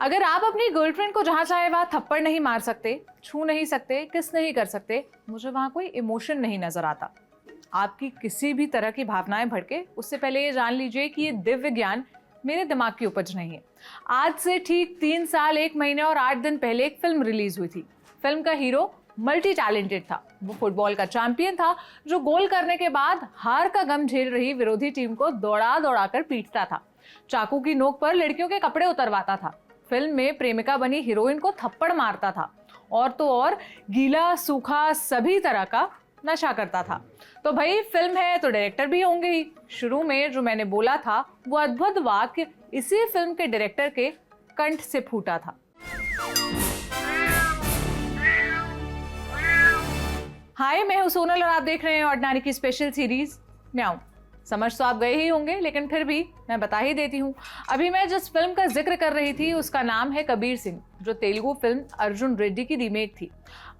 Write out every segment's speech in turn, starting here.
अगर आप अपनी गर्लफ्रेंड को जहां चाहे वहां थप्पड़ नहीं मार सकते, छू नहीं सकते, किस नहीं कर सकते, मुझे वहां कोई इमोशन नहीं नजर आता। आपकी किसी भी तरह की भावनाएं भड़के उससे पहले ये जान लीजिए कि ये दिव्य ज्ञान मेरे दिमाग की उपज नहीं है। आज से ठीक 3 साल 1 महीने और 8 दिन पहले एक फिल्म रिलीज हुई थी। फिल्म का हीरो मल्टी टैलेंटेड था। वो फुटबॉल का चैंपियन था जो गोल करने के बाद हार का गम झेल रही विरोधी टीम को दौड़ा दौड़ा कर पीटता था, चाकू की नोक पर लड़कियों के कपड़े उतरवाता था, फिल्म में प्रेमिका बनी हीरोइन को थप्पड़ मारता था और तो और गीला सूखा सभी तरह का नशा करता था। तो भाई फिल्म है तो डायरेक्टर भी होंगे ही। शुरू में जो मैंने बोला था वो अद्भुत वाक्य इसी फिल्म के डायरेक्टर के कंठ से फूटा था। हाय, मैं हूं सोनल और आप देख रहे हैं ऑर्डिनरी की स्पेशल सीरीज म्याऊं। समझ तो आप गए ही होंगे, लेकिन फिर भी मैं बता ही देती हूँ। अभी मैं जिस फिल्म का जिक्र कर रही थी उसका नाम है कबीर सिंह, जो तेलुगु फिल्म अर्जुन रेड्डी की रीमेक थी।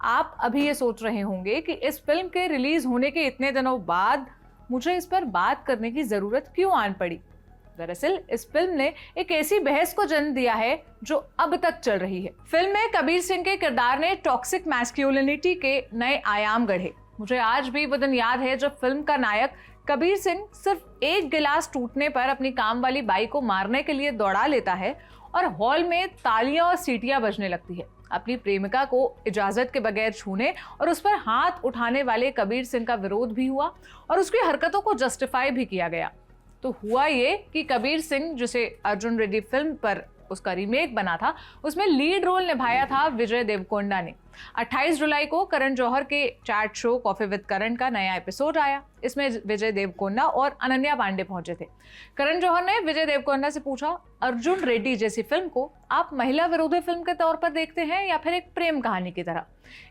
आप अभी ये सोच रहे होंगे कि इस फिल्म के रिलीज होने के इतने दिनों बाद मुझे इस पर बात करने की जरूरत क्यों आन पड़ी। दरअसल इस फिल्म ने एक ऐसी बहस को जन्म दिया है जो अब तक चल रही है। फिल्म में कबीर सिंह के किरदार ने टॉक्सिक मैस्कुलिनिटी के नए आयाम गढ़े। मुझे आज भी वो दिन याद है जब फिल्म का नायक कबीर सिंह सिर्फ एक गिलास टूटने पर अपनी काम वाली बाई को मारने के लिए दौड़ा लेता है और हॉल में तालियां और सीटियां बजने लगती है। अपनी प्रेमिका को इजाजत के बगैर छूने और उस पर हाथ उठाने वाले कबीर सिंह का विरोध भी हुआ और उसकी हरकतों को जस्टिफाई भी किया गया। तो हुआ ये कि कबीर सिंह, जिसे अर्जुन रेड्डी फिल्म पर उसका रीमेक बना था, उसमें लीड रोल निभाया था विजय देवकोंडा ने। 28 जुलाई को करण जौहर के चैट शो कॉफी विद करण का नया एपिसोड आया। इसमें विजय देवकोंडा और अनन्या पांडे पहुंचे थे। करण जौहर ने विजय देवकोंडा से पूछा, अर्जुन रेड्डी जैसी फिल्म को आप महिला विरोधी फिल्म के तौर पर देखते हैं या फिर एक प्रेम कहानी की तरह।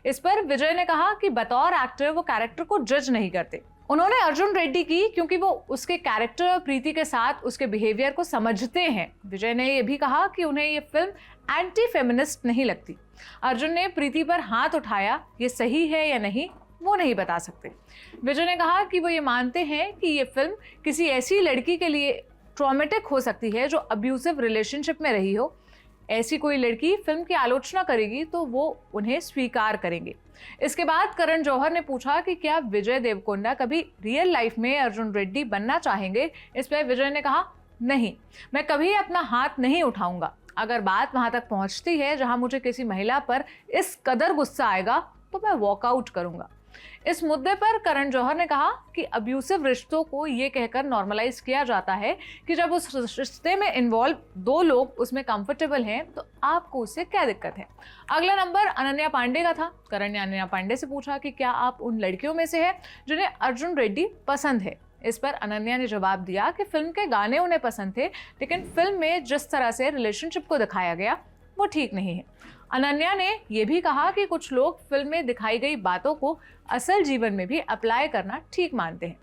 इस पर विजय ने कहा कि बतौर एक्टर वो कैरेक्टर को जज नहीं करते। उन्होंने अर्जुन रेड्डी की क्योंकि वो उसके कैरेक्टर और प्रीति के साथ उसके बिहेवियर को समझते हैं। विजय ने यह भी कहा कि उन्हें ये फिल्म एंटी फेमिनिस्ट नहीं लगती। अर्जुन ने प्रीति पर हाथ उठाया, ये सही है या नहीं वो नहीं बता सकते। विजय ने कहा कि वो ये मानते हैं कि ये फिल्म किसी ऐसी लड़की के लिए ट्रॉमेटिक हो सकती है जो अब्यूसिव रिलेशनशिप में रही हो। ऐसी कोई लड़की फिल्म की आलोचना करेगी तो वो उन्हें स्वीकार करेंगे। इसके बाद करण जौहर ने पूछा कि क्या विजय देवकोंडा कभी रियल लाइफ में अर्जुन रेड्डी बनना चाहेंगे। इस पर विजय ने कहा, नहीं, मैं कभी अपना हाथ नहीं उठाऊंगा। अगर बात वहां तक पहुंचती है जहां मुझे किसी महिला पर इस कदर गुस्सा आएगा तो मैं वॉकआउट करूंगा। इस मुद्दे पर करण जौहर ने कहा कि अब्यूसिव रिश्तों को ये कहकर नॉर्मलाइज किया जाता है कि जब उस रिश्ते में इन्वॉल्व 2 लोग उसमें कंफर्टेबल हैं तो आपको उससे क्या दिक्कत है। अगला नंबर अनन्या पांडे का था। करण ने अनन्या पांडे से पूछा कि क्या आप उन लड़कियों में से हैं जिन्हें अर्जुन रेड्डी पसंद है। इस पर अनन्या ने जवाब दिया कि फिल्म के गाने उन्हें पसंद थे, लेकिन फिल्म में जिस तरह से रिलेशनशिप को दिखाया गया वो ठीक नहीं है। अनन्या ने यह भी कहा कि कुछ लोग फिल्म में दिखाई गई बातों को असल जीवन में भी अप्लाई करना ठीक मानते हैं।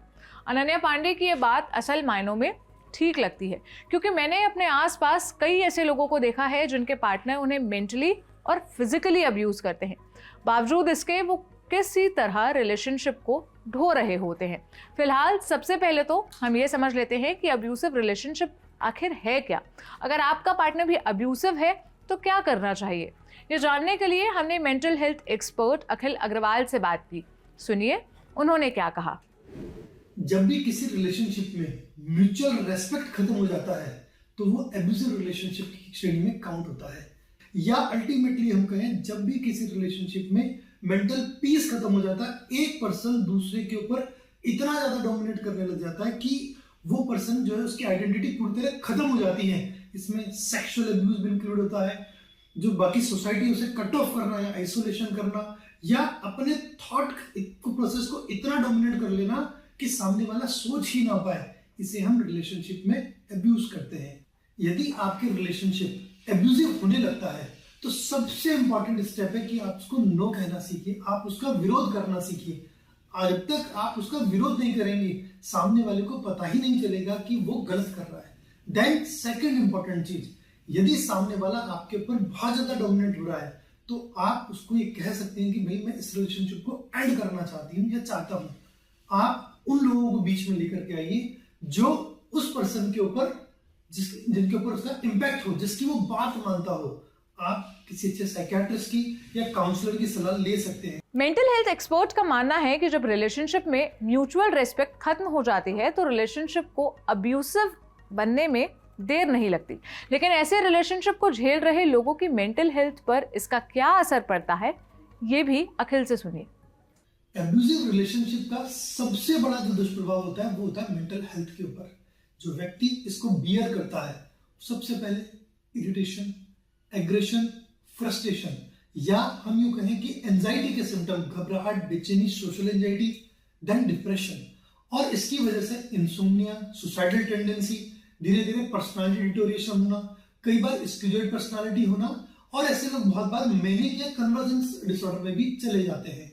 अनन्या पांडे की यह बात असल मायनों में ठीक लगती है, क्योंकि मैंने अपने आसपास कई ऐसे लोगों को देखा है जिनके पार्टनर उन्हें मेंटली और फिजिकली अब्यूज करते हैं। बावजूद इसके वो किसी तरह रिलेशनशिप को ढो रहे होते हैं। फिलहाल सबसे पहले तो हम ये समझ लेते हैं कि अब्यूसिव रिलेशनशिप आखिर है क्या। अगर आपका पार्टनर भी अब्यूसिव है तो क्या करना चाहिए, ये जानने के लिए हमने मेंटल हेल्थ एक्सपर्ट अखिल अग्रवाल से बात की। सुनिए उन्होंने क्या कहा। जब भी किसी रिलेशनशिप में म्यूचुअल रेस्पेक्ट खत्म हो जाता है तो वो एब्यूसिव रिलेशनशिप की श्रेणी में काउंट होता है। या अल्टीमेटली हम कहें, जब भी किसी रिलेशनशिप में मेंटल पीस खत्म हो जाता है, एक पर्सन दूसरे के ऊपर इतना ज्यादा डोमिनेट करने लग जाता है कि वो पर्सन जो है उसकी आइडेंटिटी पूरी तरह खत्म हो जाती है। इसमें सेक्सुअल एब्यूज भी इंक्लूड होता है, जो बाकी सोसाइटी उसे कट ऑफ करना या आइसोलेशन करना या अपने थॉट प्रोसेस को इतना डोमिनेट कर लेना कि सामने वाला सोच ही ना पाए। इसे हम रिलेशनशिप में एब्यूज करते हैं। यदि आपके रिलेशनशिप एब्यूजिव होने लगता है तो सबसे इंपॉर्टेंट स्टेप है कि आप उसको नो कहना सीखिए, आप उसका विरोध करना सीखिए। जब तक आप उसका विरोध नहीं करेंगे सामने वाले को पता ही नहीं चलेगा कि वो गलत कर रहा है। देन सेकंड इंपॉर्टेंट चीज, यदि सामने वाला आपके ऊपर बहुत ज्यादा डोमिनेट हो रहा है तो आप उसको ये कह सकते हैं कि भाई मैं इस रिलेशनशिप को एंड करना चाहती हूँ या चाहता हूँ। आप उन लोगों को बीच में लेकर के आइए जो उस पर्सन के ऊपर जिनके ऊपर उसका इम्पैक्ट हो, जिसकी वो बात मानता हो, आप किसी अच्छे साइकियाट्रिस्ट की या काउंसलर की सलाह ले सकते हैं। मेंटल हेल्थ एक्सपर्ट का मानना है कि जब रिलेशनशिप में म्यूचुअल रेस्पेक्ट खत्म हो जाती है तो रिलेशनशिप को अब्यूसिव बनने में देर नहीं लगती। लेकिन ऐसे रिलेशनशिप को झेल रहे लोगों की मेंटल हेल्थ पर इसका क्या असर पड़ता है, ये भी अखिल से सुनिए। एब्यूजिव रिलेशनशिप का सबसे बड़ा जो दुष्प्रभाव होता है वो होता है मेंटल हेल्थ के ऊपर। जो व्यक्ति इसको बियर करता है, सबसे पहले इरिटेशन, एग्रेशन, फ्रस्ट्रेशन, या हम यूं कहें कि एंजाइटी के सिम्टम, घबराहट, बेचैनी, सोशल एंजाइटी, देन डिप्रेशन, और इसकी वजह से इंसोम्निया, सुसाइडल टेंडेंसी, धीरे धीरे पर्सनालिटी डिटोरिएशन होना, कई बार स्किज़ोइड पर्सनालिटी होना, और ऐसे लोग बहुत बार मैनिक या कन्वर्जेंस डिसऑर्डर में भी चले जाते हैं।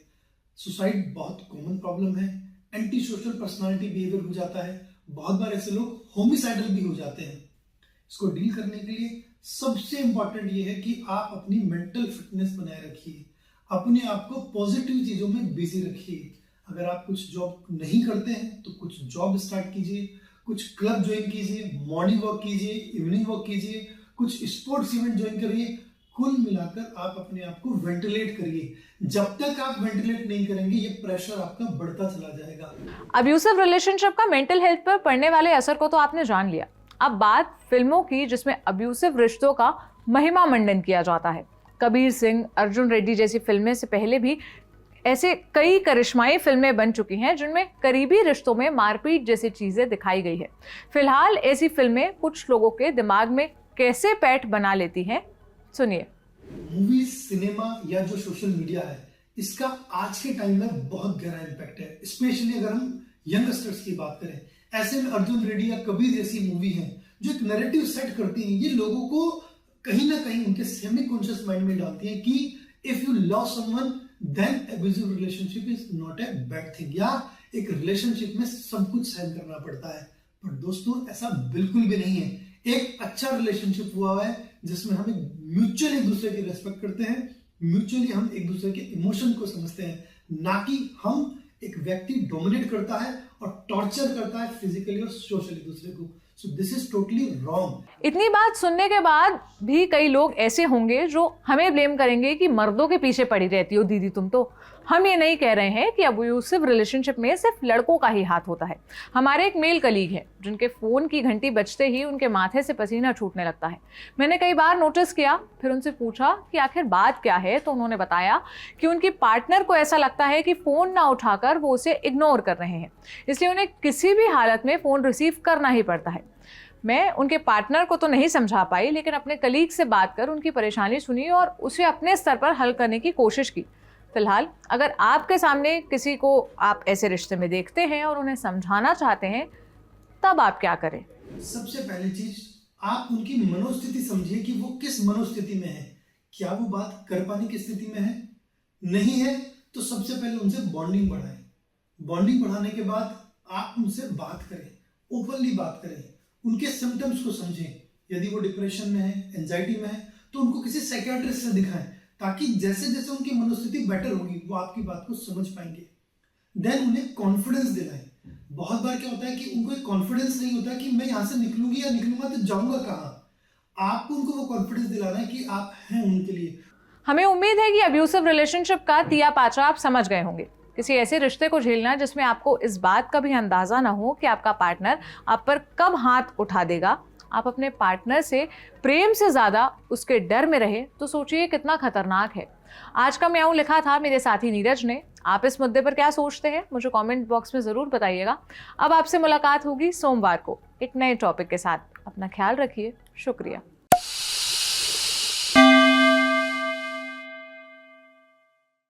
सुसाइड बहुत कॉमन प्रॉब्लम है। एंटी सोशल पर्सनालिटी बिहेवियर हो जाता है। बहुत बार ऐसे लोग होमिसाइडल भी हो जाते हैं। इसको डील करने के लिए सबसे इंपॉर्टेंट ये है कि आप अपनी मेंटल फिटनेस बनाए रखिए, अपने आप को पॉजिटिव चीजों में बिजी रखिए। अगर आप कुछ जॉब नहीं करते हैं तो कुछ जॉब स्टार्ट कीजिए, कुछ क्लब ज्वाइन कीजिए, मॉर्निंग वॉक कीजिए, इवनिंग वॉक कीजिए, कुछ स्पोर्ट्स इवेंट ज्वाइन करिए। कुल मिलाकर आप अपने आप को वेंटिलेट करिए। जब तक आप वेंटिलेट नहीं करेंगे ये प्रेशर आपका बढ़ता चला जाएगा। अब्यूसिव रिलेशनशिप का मेंटल हेल्थ पर पड़ने वाले असर को तो आपने जान लिया। अब बात फिल्मों की जिसमें अब्यूसिव रिश्तों का महिमा मंडन किया जाता है। कबीर सिंह, अर्जुन रेड्डी जैसी फिल्में से पहले भी ऐसे कई करिश्माई फिल्में बन चुकी हैं जिनमें करीबी रिश्तों में मारपीट जैसी चीजें दिखाई गई है। फिलहाल ऐसी फिल्में कुछ लोगों के दिमाग में कैसे पैठ बना लेती हैं, सुनिए। मूवीज, सिनेमा या जो सोशल मीडिया है, इसका आज के टाइम में बहुत गहरा इम्पैक्ट है। स्पेशली अगर हम यंगस्टर्स की बात करें, ऐसे में अर्जुन रेड्डी या कबीर जैसी मूवी है जो एक नैरेटिव सेट करती हैं। ये लोगों को कहीं ना कहीं उनके सेमी कॉन्शियस माइंड में डालती है कि if you love someone then abusive relationship is not a bad thing, या एक रिलेशनशिप में सब कुछ सहन करना पड़ता है। पर दोस्तों ऐसा बिल्कुल भी नहीं है। एक अच्छा रिलेशनशिप हुआ है जिसमें हम म्यूचुअली एक दूसरे की रेस्पेक्ट करते हैं, म्यूचुअली हम एक दूसरे के इमोशन को समझते हैं, ना कि हम एक व्यक्ति डोमिनेट करता है और टॉर्चर करता है फिजिकली और सोशली दूसरे को। So this is totally wrong. इतनी बात सुनने के बाद भी कई लोग ऐसे होंगे जो हमें ब्लेम करेंगे कि मर्दों के पीछे पड़ी रहती हो दीदी तुम तो। हम ये नहीं कह रहे हैं कि अब्यूसिव रिलेशनशिप में सिर्फ लड़कों का ही हाथ होता है। हमारे एक मेल कलीग हैं जिनके फ़ोन की घंटी बजते ही उनके माथे से पसीना छूटने लगता है। मैंने कई बार नोटिस किया, फिर उनसे पूछा कि आखिर बात क्या है, तो उन्होंने बताया कि उनकी पार्टनर को ऐसा लगता है कि फ़ोन ना उठाकर वो उसे इग्नोर कर रहे हैं, इसलिए उन्हें किसी भी हालत में फ़ोन रिसीव करना ही पड़ता है। मैं उनके पार्टनर को तो नहीं समझा पाई, लेकिन अपने कलीग से बात कर उनकी परेशानी सुनी और उसे अपने स्तर पर हल करने की कोशिश की। फिलहाल अगर आपके सामने किसी को आप ऐसे रिश्ते में देखते हैं और उन्हें समझाना चाहते हैं, तब आप क्या करें? सबसे पहली चीज, आप उनकी मनोस्थिति समझिए कि वो किस मनोस्थिति में है। क्या वो बात कर पाने की स्थिति में है? नहीं है तो सबसे पहले उनसे बॉन्डिंग बढ़ाएं। बॉन्डिंग बढ़ाने के बाद आप उनसे बात करें, ओपनली बात करें, उनके सिम्टम्स को समझें। यदि वो डिप्रेशन में है, एंजाइटी में है, तो उनको किसी साइकियाट्रिस्ट से दिखाएं, ताकि जैसे जैसे उनकी मनोस्थिति बेटर होगी वो आपकी बात को समझ पाएंगे। देन उन्हें कॉन्फिडेंस दिलाएं। बहुत बार क्या होता है कि उनको एक कॉन्फिडेंस नहीं होता कि मैं यहाँ से निकलूंगी या निकलूंगा तो जाऊंगा कहाँ। आपको उनको वो कॉन्फिडेंस दिलाना है कि आप हैं उनके लिए। हमें उम्मीद है कि अब्यूसिव रिलेशनशिप का तिया पाचा आप समझ गए होंगे। किसी ऐसे रिश्ते को झेलना जिसमें आपको इस बात का भी अंदाजा ना हो कि आपका पार्टनर आप पर कब हाथ उठा देगा, आप अपने पार्टनर से प्रेम से ज़्यादा उसके डर में रहे, तो सोचिए कितना खतरनाक है। आज का म्याऊं लिखा था मेरे साथी नीरज ने। आप इस मुद्दे पर क्या सोचते हैं मुझे कमेंट बॉक्स में ज़रूर बताइएगा। अब आपसे मुलाकात होगी सोमवार को एक नए टॉपिक के साथ। अपना ख्याल रखिए। शुक्रिया।